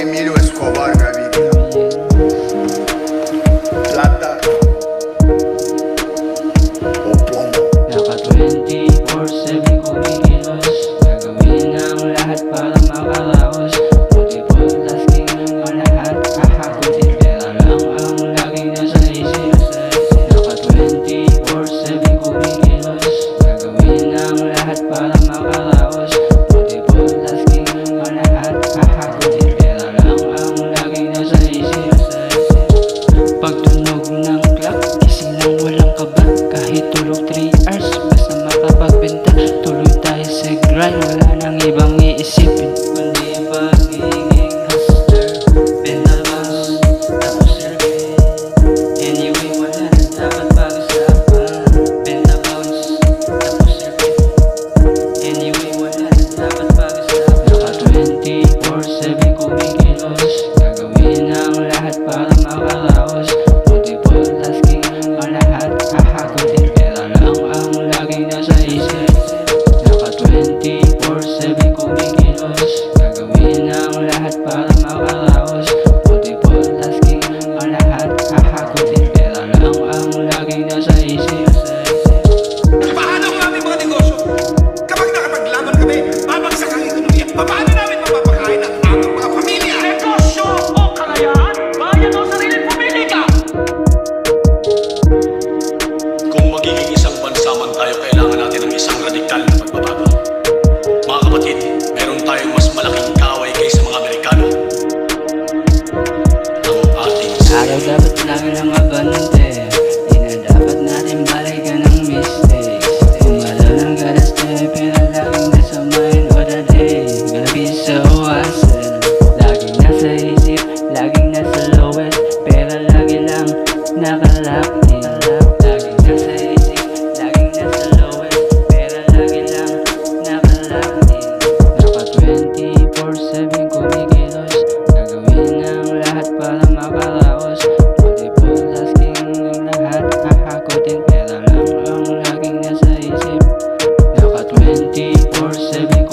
Emilio Escobar, gravita. Plata o plomo. Naka 24/7 kumikilos, gagawin ang lahat para makaraos. Multiple tasking ang lahat, hahakutin pera lang ang laging nasa isip. Naka 24/7 kumikilos, gagawin ang lahat para makaraos. Multiple tasking ang lahat, hahakutin pera lang ang laging nasa isip. Pagtunog ng clock, gising lang walang kaba. Kahit tulog 3 hours, basta makapagbenta. Tuloy tayo sa grind, wala nang ibang iisipin kundi pagiging hustler. Benta bounce, tapos survey. Anyway, wala na dapat pag-usapan. Benta bounce, tapos survey. Anyway, wala na dapat pag-usapan. Naka 24/7 kumikilos, gagawin ang lahat para makaraos. Multiple tasking ang lahat, hahakutin pera lang ang laging nasa isip. Naka 24/7 kumikilos, gagawin ang lahat para makaraos. Multiple tasking ang lahat, hahakutin pera lang ang laging nasa isip. Paano ang aming mga negosyo? Kapag nakapaglaban kami, babagsak ang ekonomiya. Paano namin mapapakain ang aming mga pamilya? Negosyo o kalayaan, bayan o sariling pumili ka! Kung magiging isang bansa man tayo, kailangan natin ng isang radikal na pagbabago. Mga kapatid, meron tayong mas malaking kaaway kaysa mga Amerikano. Ang ating Araw dapat lagi lang abante, di na dapat natin balikan ng mistakes. Umalaw ng ganas tayo, pero laging nasa mind all the day. Gonna be so hassle, laging nasa isip, laging nasa lowest, pero lagi lang nakalock in. Laging nasa isip, laging nasa lowest, pero lagi lang nakalock in. Naka 24/7 kumikilos, gagawin ang lahat para makaraos. Multiple tasking ang lahat, hahakutin pera lang ang laging nasa isip. Naka 24/7